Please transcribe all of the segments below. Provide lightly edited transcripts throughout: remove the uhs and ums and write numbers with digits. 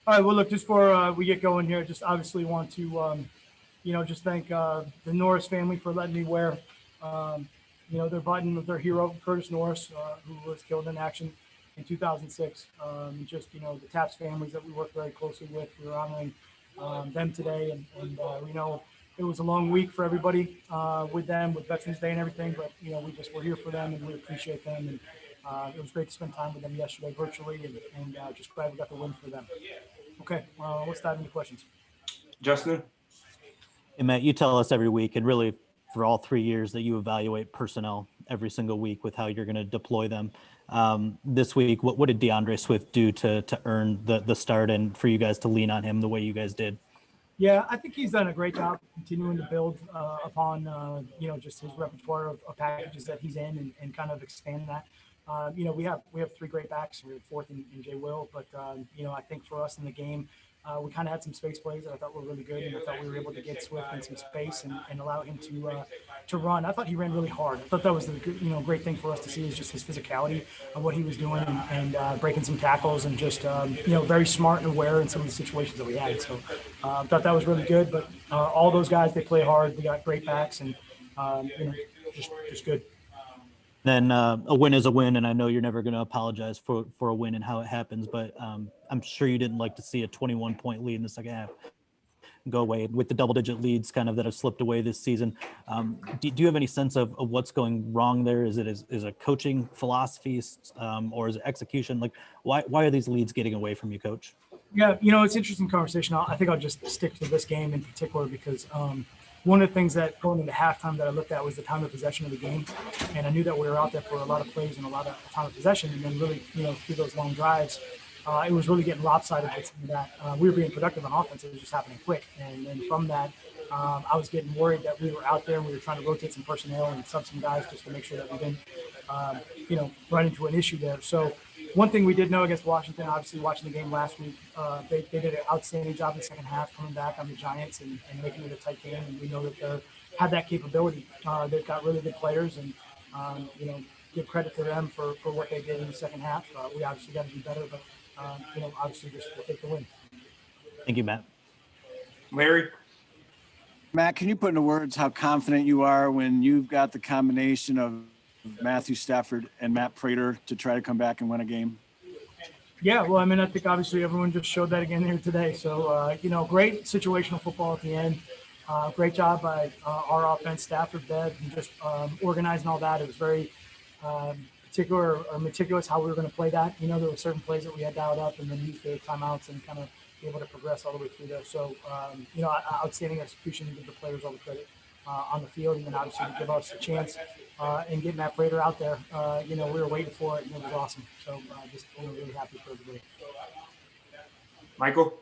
All right. Well, look, just before we get going here, just obviously want to, just thank the Norris family for letting me wear, um, their button of their hero, Curtis Norris, who was killed in action in 2006. Just, the Taps families that we work very closely with. We were honoring them today. And it was a long week for everybody with them, with Veterans Day and everything. But, we're here for them and we appreciate them. And it was great to spend time with them yesterday virtually and just glad we got the win for them. Okay, let's dive into questions. Justin? Hey, Matt, you tell us every week, and really for all 3 years, that you evaluate personnel every single week with how you're going to deploy them. This week, what did DeAndre Swift do to earn the start and for you guys to lean on him the way you guys did? Yeah, I think he's done a great job continuing to build upon, just his repertoire of packages that he's in and kind of expand that. We have three great backs. We have fourth in Jay Will, but I think for us in the game, we kind of had some space plays that I thought were really good, and I thought we were able to get Swift in some space and allow him to run. I thought he ran really hard. I thought that was the great thing for us to see is just his physicality of what he was doing and breaking some tackles and just very smart and aware in some of the situations that we had. So I thought that was really good. But all those guys, they play hard. They got great backs and just good. Then a win is a win, and I know you're never going to apologize for a win and how it happens, but I'm sure you didn't like to see a 21-point lead in the second half go away with the double-digit leads kind of that have slipped away this season. Do you have any sense of what's going wrong there? Is it coaching philosophy or is it execution? Like, why are these leads getting away from you, Coach? Yeah, it's an interesting conversation. I think I'll just stick to this game in particular because one of the things that going into halftime that I looked at was the time of possession of the game. And I knew that we were out there for a lot of plays and a lot of time of possession. And then really, through those long drives, it was really getting lopsided with some of that. We were being productive on offense. It was just happening quick. And then from that, I was getting worried that we were out there and we were trying to rotate some personnel and sub some guys just to make sure that we didn't, run into an issue there. So one thing we did know against Washington, obviously watching the game last week, they did an outstanding job in the second half coming back on the Giants and making it a tight game. And we know that they have that capability. They've got really good players and, give credit to them for what they did in the second half. We obviously got to do better, but, obviously just we'll take the win. Thank you, Matt. Larry? Matt, can you put into words how confident you are when you've got the combination of Matthew Stafford and Matt Prater to try to come back and win a game? Yeah, well, I think obviously everyone just showed that again here today. So, great situational football at the end. Great job by our offense, Stafford, Bev, and just organizing all that. It was very particular or meticulous how we were going to play that. There were certain plays that we had dialed up and then used the timeouts and kind of be able to progress all the way through there. So, outstanding execution to give the players all the credit on the field, and then obviously to give us a chance and get Matt Prater out there. We were waiting for it, and it was awesome. So, just really happy for everybody. Michael?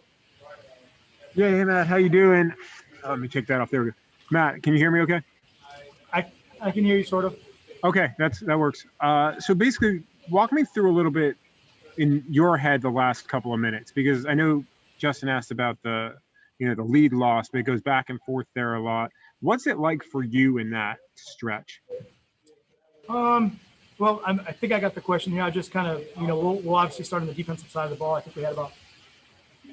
Yeah, hey, Matt, how you doing? Let me take that off. There we go. Matt, can you hear me okay? I can hear you sort of. Okay, that works. So basically, walk me through a little bit in your head the last couple of minutes, because I know Justin asked about the lead loss, but it goes back and forth there a lot. What's it like for you in that stretch? Well, I think I got the question here. I just kind of, we'll obviously start on the defensive side of the ball. I think we had about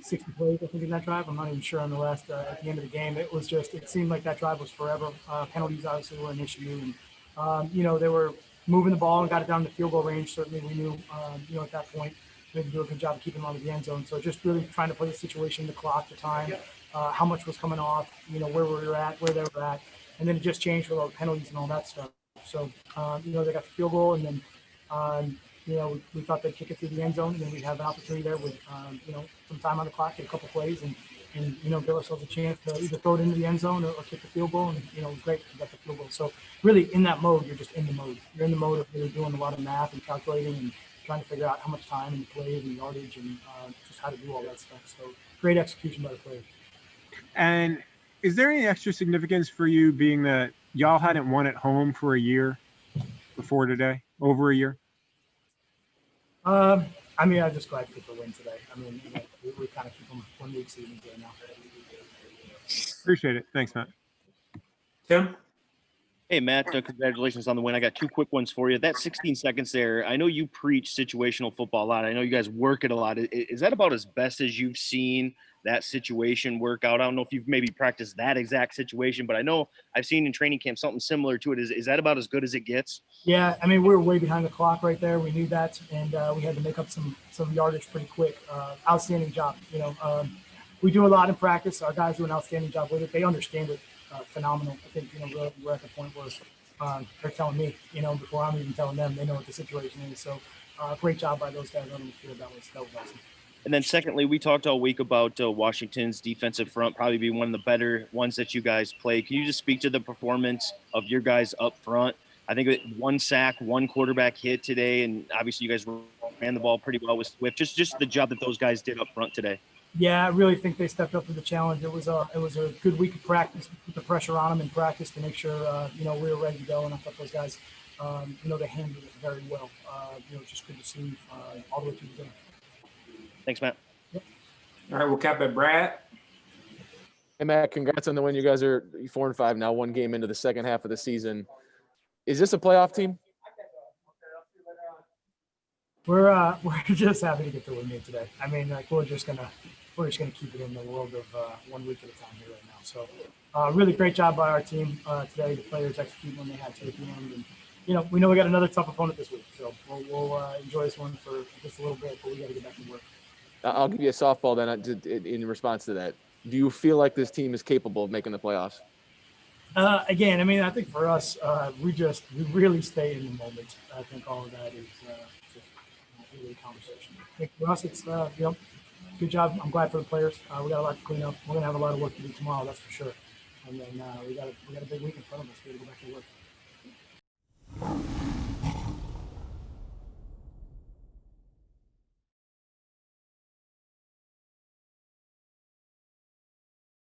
60 plays, I think, in that drive. I'm not even sure on the last at the end of the game. It seemed like that drive was forever. Penalties obviously were an issue, and they were moving the ball and got it down to field goal range. Certainly, we knew, at that point, we had to do a good job of keeping them out of the end zone. So just really trying to play the situation, the clock, the time, how much was coming off, where we were at, where they were at, and then it just changed with all the penalties and all that stuff. So, they got the field goal, and then, we thought they'd kick it through the end zone, and then we'd have an opportunity there with, some time on the clock, get a couple plays, and give ourselves a chance to either throw it into the end zone or kick the field goal. And, it was great to get the field goal. So really in that mode, you're just in the mode. You're in the mode of really doing a lot of math and calculating and trying to figure out how much time and plays and yardage and just how to do all that stuff. So great execution by the players. And is there any extra significance for you being that y'all hadn't won at home for a year before today, over a year? I'm just glad to get the win today. We kind of keep them 1 week season right now. Appreciate it. Thanks, Matt. Tim? Hey, Matt, congratulations on the win. I got two quick ones for you. That 16 seconds there, I know you preach situational football a lot. I know you guys work it a lot. Is that about as best as you've seen that situation work out? I don't know if you've maybe practiced that exact situation, but I know I've seen in training camp something similar to it. Is that about as good as it gets? Yeah, I mean, we were way behind the clock right there. We knew that, and we had to make up some yardage pretty quick. Outstanding job. We do a lot in practice. Our guys do an outstanding job with it. They understand it phenomenal. I think, we're at the point where they're telling me, before I'm even telling them, they know what the situation is. So great job by those guys on the field. That was awesome. And then secondly, we talked all week about Washington's defensive front probably be one of the better ones that you guys play. Can you just speak to the performance of your guys up front? I think one sack, one quarterback hit today, and obviously you guys ran the ball pretty well with Swift. Just the job that those guys did up front today. Yeah, I really think they stepped up to the challenge. It was a good week of practice. Put the pressure on them in practice to make sure we were ready to go. And I thought those guys, they handled it very well. Just good to see all the way through the game. Thanks, Matt. Yep. All right, we'll cap at Brad. Hey, Matt, congrats on the win. You guys are 4-5 now, one game into the second half of the season. Is this a playoff team? We're just happy to get the win here today. I mean, we're just gonna keep it in the world of 1 week at a time here right now. So, really great job by our team today. The players executed when they had to at the end, and we know we got another tough opponent this week. So we'll enjoy this one for just a little bit, but we got to get back to work. I'll give you a softball then in response to that. Do you feel like this team is capable of making the playoffs? Again, I mean, I think for us, we really stay in the moment. I think all of that is just really a conversation. I think for us, it's good job. I'm glad for the players. We got a lot to clean up. We're gonna have a lot of work to do tomorrow, that's for sure. And then we got a big week in front of us. We got to go back to work.